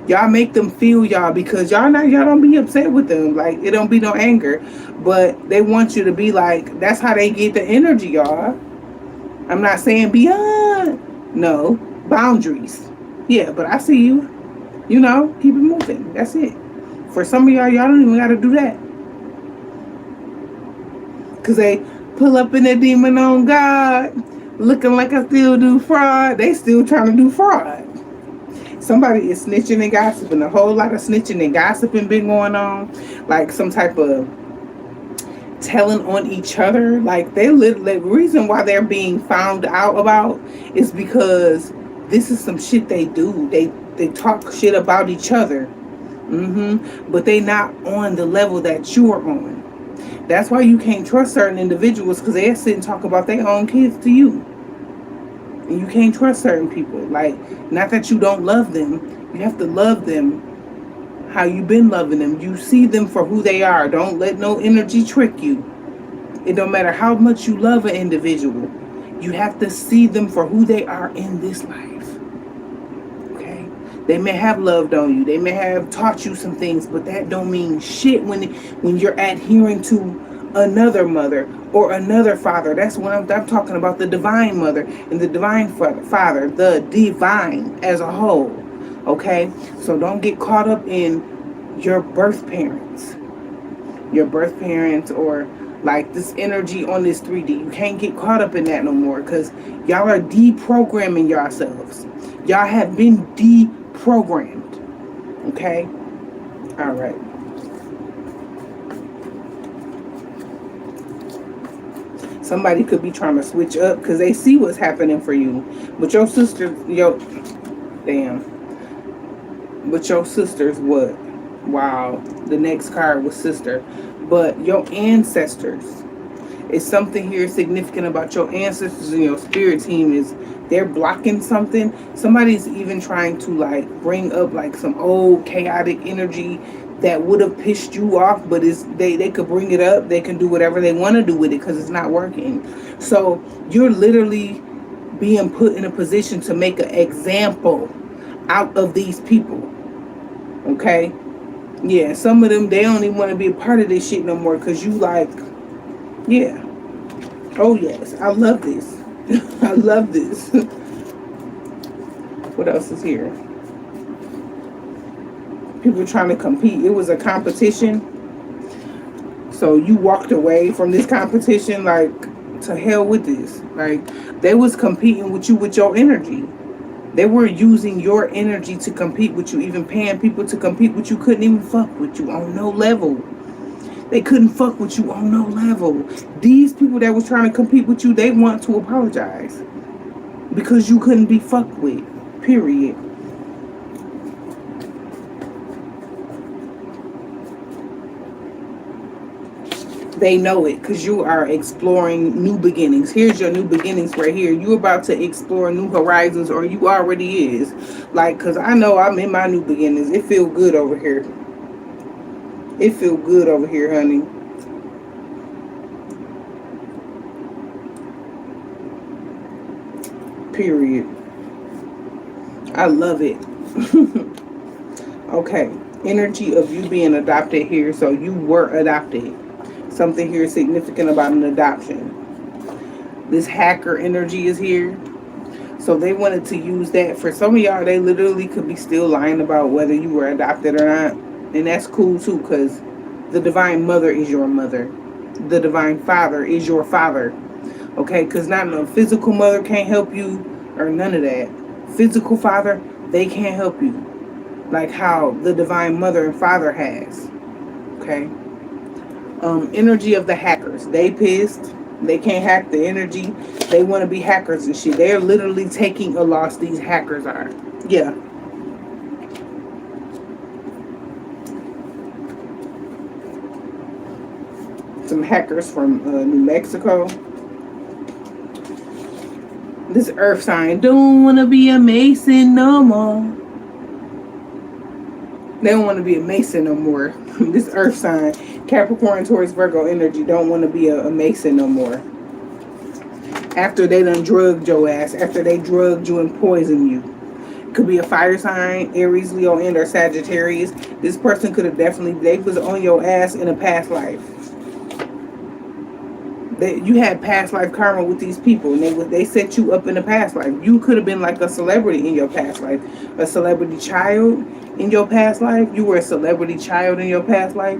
Y'all make them feel y'all because y'all don't be upset with them. Like, it don't be no anger. But they want you to be like, that's how they get the energy, y'all. I'm not saying beyond. No. Boundaries. Yeah, but I see you. You know, keep it moving. That's it. For some of y'all don't even got to do that. Because they pull up in a demon on God, looking like I still do fraud. They still trying to do fraud. Somebody is snitching and gossiping. A whole lot of snitching and gossiping been going on. Like some type of telling on each other. Like, the reason why they're being found out about is because this is some shit they do. They talk shit about each other. But they not on the level that you're on. That's why you can't trust certain individuals, because they sit and talk about their own kids to you. And you can't trust certain people. Like, not that you don't love them. You have to love them how you've been loving them. You see them for who they are. Don't let no energy trick you. It don't matter how much you love an individual. You have to see them for who they are in this life. Okay? They may have loved on you. They may have taught you some things, but that don't mean shit when you're adhering to another mother or another father. That's when I'm talking about the divine mother and the divine father, the divine as a whole. Okay? So don't get caught up in your birth parents. Your birth parents, or like this energy on this 3D. You can't get caught up in that no more, because y'all are deprogramming yourselves. Y'all have been deprogrammed. Okay? All right. Somebody could be trying to switch up because they see what's happening for you. But your sister, but your sister's what? Wow. The next card was sister. But your ancestors, is something here significant about your ancestors and your spirit team is they're blocking something. Somebody's even trying to like bring up like some old chaotic energy that would have pissed you off, but is they could bring it up. They can do whatever they want to do with it because it's not working. So you're literally being put in a position to make an example out of these people. Okay? Yeah, some of them they don't even want to be a part of this shit no more because you like, yeah. Oh yes, I love this. I love this. What else is here? People trying to compete. It was a competition. So you walked away from this competition like to hell with this. Like they was competing with you with your energy. They were using your energy to compete with you, even paying people to compete with you. Couldn't even fuck with you on no level. They couldn't fuck with you on no level. These people that was trying to compete with you, they want to apologize because you couldn't be fucked with. Period. They know it because you are exploring new beginnings. Here's your new beginnings right here. You about to explore new horizons, or you already is. Like, because I know I'm in my new beginnings. It feel good over here. It feel good over here, honey. Period. I love it. Okay. Energy of you being adopted here. So you were adopted. Something here significant about an adoption. This hacker energy is here. So they wanted to use that. For some of y'all, they literally could be still lying about whether you were adopted or not. And that's cool too, because the divine mother is your mother. The divine father is your father. Okay, because not no physical mother can't help you or none of that. Physical father, they can't help you. Like how the divine mother and father has. Okay. Energy of the hackers. They pissed. They can't hack the energy. They want to be hackers and shit. They're literally taking a loss. These hackers are. Yeah. Some hackers from New Mexico. This earth sign don't want to be a Mason no more. They don't want to be a Mason no more. This earth sign, Capricorn, Taurus, Virgo energy, don't want to be a Mason no more. After they done drugged your ass, after they drugged you and poisoned you. Could be a fire sign, Aries, Leo, and or Sagittarius. This person could have definitely, they was on your ass in a past life. You had past life karma with these people, and they set you up in a past life. You could have been like a celebrity in your past life, a celebrity child in your past life. You were a celebrity child in your past life,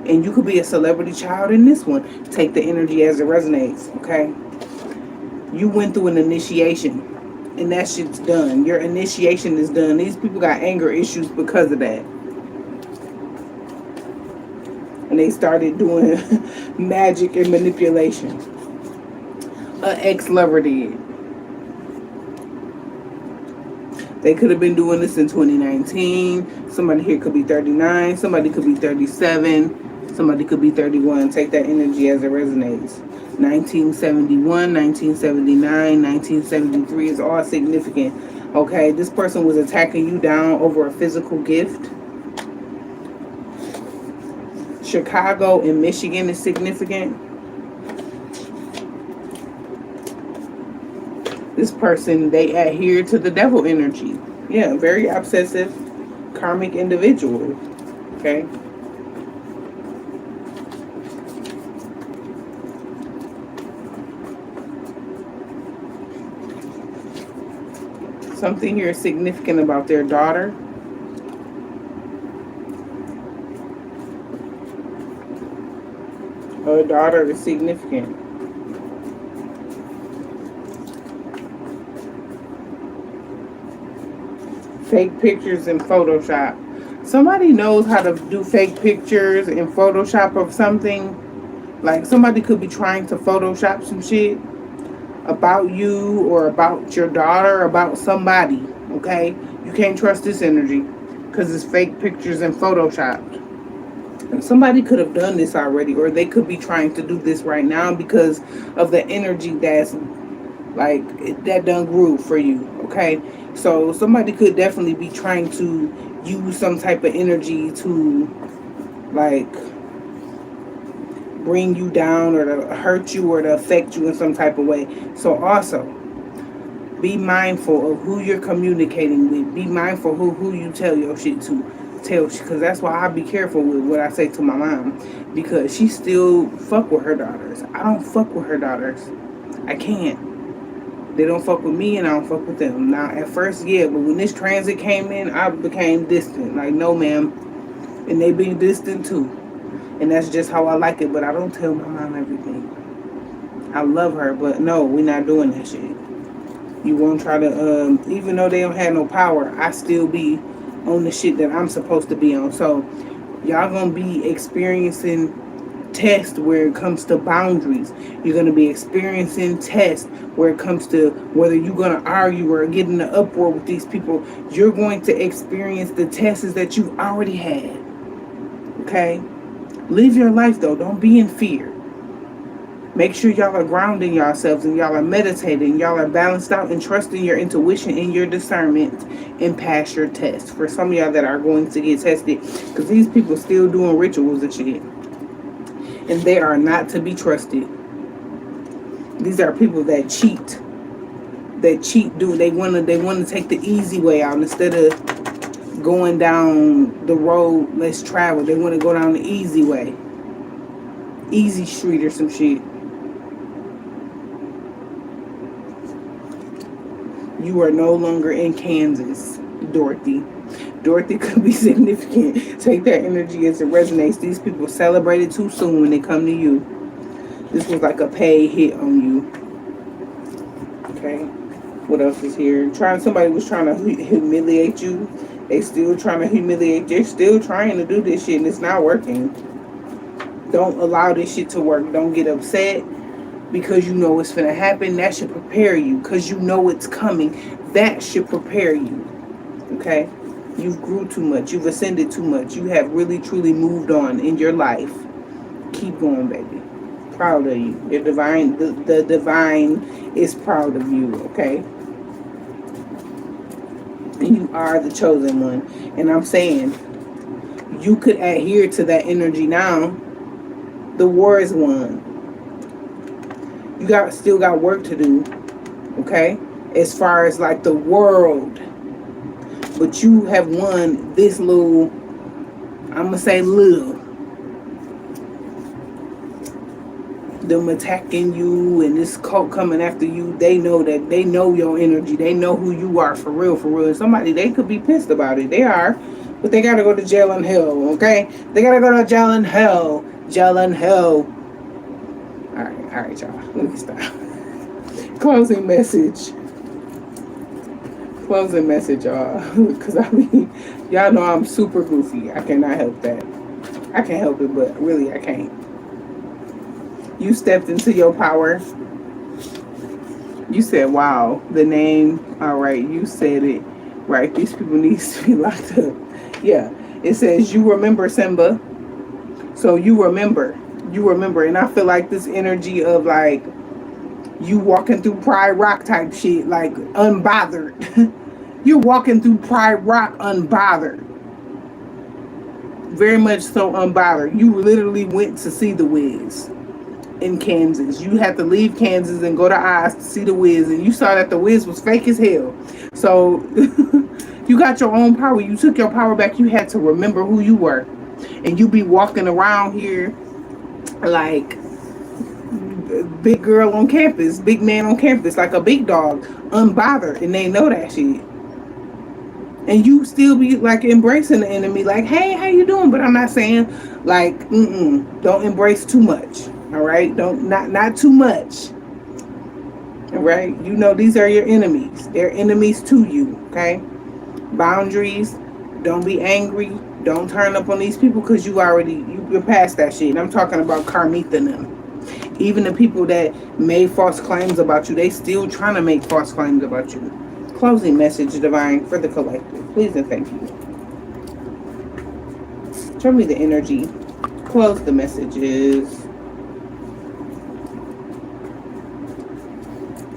and you could be a celebrity child in this one. Take the energy as it resonates. Okay, you went through an initiation, and that shit's done. Your initiation is done. These people got anger issues because of that. And they started doing magic and manipulation. An ex-lover did. They could have been doing this in 2019. Somebody here could be 39. Somebody could be 37. Somebody could be 31. Take that energy as it resonates. 1971, 1979, 1973 is all significant. Okay, this person was attacking you down over a physical gift. Chicago and Michigan is significant. This person, they adhere to the devil energy. Yeah, very obsessive, karmic individual. Okay. Something here is significant about their daughter. Her daughter is significant. Fake pictures in Photoshop. Somebody knows how to do fake pictures in Photoshop of something. Like somebody could be trying to Photoshop some shit about you or about your daughter, about somebody. Okay? You can't trust this energy. because it's fake pictures and photoshopped. And somebody could have done this already, or they could be trying to do this right now because of the energy that's like that done grew for you. Okay, so somebody could definitely be trying to use some type of energy to like bring you down or to hurt you or to affect you in some type of way. So also be mindful of who you're communicating with. Be mindful who you tell your shit to. Because that's why I be careful with what I say to my mom, because she still fuck with her daughters. I don't fuck with her daughters. I can't. They don't fuck with me and I don't fuck with them. Now at first, yeah, but when this transit came in, I became distant. Like, no ma'am. And they be distant too. And that's just how I like it. But I don't tell my mom everything. I love her, but no, we're not doing that shit. You won't try to, even though they don't have no power, I still be on the shit that I'm supposed to be on. So y'all gonna be experiencing tests where it comes to boundaries. You're gonna be experiencing tests where it comes to whether you're gonna argue or get in an uproar with these people. You're going to experience the tests that you already had. Okay? Live your life though. Don't be in fear. Make sure y'all are grounding yourselves and y'all are meditating. Y'all are balanced out and trusting your intuition and your discernment and pass your test. For some of y'all that are going to get tested, because these people still doing rituals and shit. And they are not to be trusted. These are people that cheat. They wanna take the easy way out instead of going down the road less traveled. They wanna go down the easy way. Easy street or some shit. You are no longer in Kansas, Dorothy. Dorothy could be significant. Take that energy as it resonates. These people celebrated too soon when they come to you. This was like a pay hit on you. Okay. What else is here? Somebody was trying to humiliate you. They still trying to humiliate. They're still trying to do this shit and it's not working. Don't allow this shit to work. Don't get upset because you know it's gonna happen. That should prepare you because you know it's coming. That should prepare you. Okay? You've grew too much. You've ascended too much. You have really truly moved on in your life. Keep going, baby. Proud of you. Your divine, the divine is proud of you. Okay? And you are the chosen one. And I'm saying you could adhere to that energy now. The war is won. You still got work to do, okay? As far as like the world. But you have won this little, I'm gonna say little. Them attacking you and this cult coming after you, they know your energy. They know who you are for real, for real. And somebody, they could be pissed about it. They are. But they gotta go to jail in hell, okay? They gotta go to jail in hell. Jail in hell. Alright, y'all. Let me stop. Closing message, y'all. Because I mean, y'all know I'm super goofy. I cannot help that. I can't help it, but really I can't. You stepped into your power. You said, wow, the name. Alright, you said it. Right, these people need to be locked up. Yeah, it says you remember Simba. So you remember, and I feel like this energy of like you walking through Pride Rock type shit, like unbothered. You're walking through Pride Rock unbothered. Very much so unbothered. You literally went to see the Wiz in Kansas. You had to leave Kansas and go to Oz to see the Wiz, and you saw that the Wiz was fake as hell. So you got your own power. You took your power back. You had to remember who you were. And you be walking around here like big girl on campus, big man on campus, like a big dog, unbothered, and they know that shit. And you still be like embracing the enemy, like, hey, how you doing? But I'm not saying like, don't embrace too much. All right, not too much. All right, you know these are your enemies. They're enemies to you. Okay, boundaries. Don't be angry. Don't turn up on these people because you're past that shit. And I'm talking about Carmita and them. Even the people that made false claims about you, they still trying to make false claims about you. Closing message, Divine, for the collective. Please and thank you. Show me the energy. Close the messages.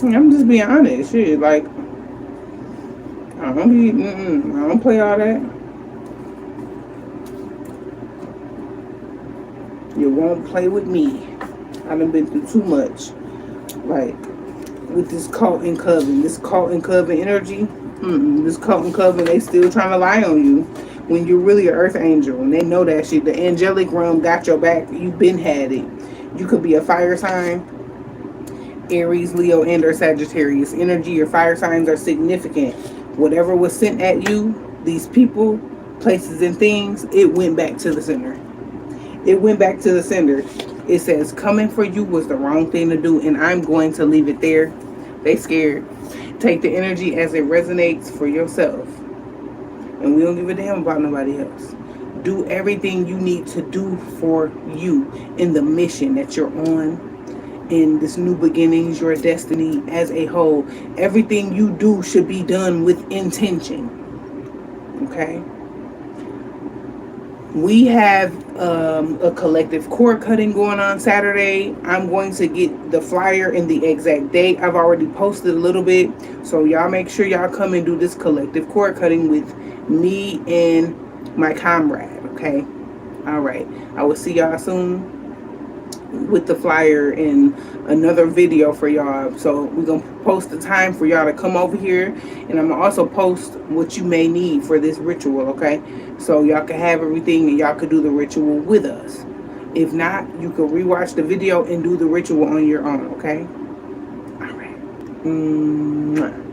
I'm just being honest. Shit, like, I don't play all that. You won't play with me. I done been through too much. Like, with this cult and coven. This cult and coven energy. This cult and coven, they still trying to lie on you. When you're really an earth angel. And they know that shit. The angelic realm got your back. You've been had it. You could be a fire sign. Aries, Leo, and or Sagittarius. Energy, your fire signs are significant. Whatever was sent at you, these people, places, and things, it went back to the center. It went back to the sender. It says coming for you was the wrong thing to do, and I'm going to leave it there. They scared. Take the energy as it resonates for yourself. And we don't give a damn about nobody else. Do everything you need to do for you in the mission that you're on, in this new beginnings, your destiny as a whole. Everything you do should be done with intention. Okay? We have a collective cord cutting going on Saturday. I'm going to get the flyer and the exact date. I've already posted a little bit. So y'all make sure y'all come and do this collective cord cutting with me and my comrade. Okay? All right. I will see y'all soon with the flyer and another video for y'all. So we're gonna post the time for y'all to come over here, and I'm gonna also post what you may need for this ritual. Okay, so y'all can have everything and y'all could do the ritual with us. If not, you can rewatch the video and do the ritual on your own. Okay. All right.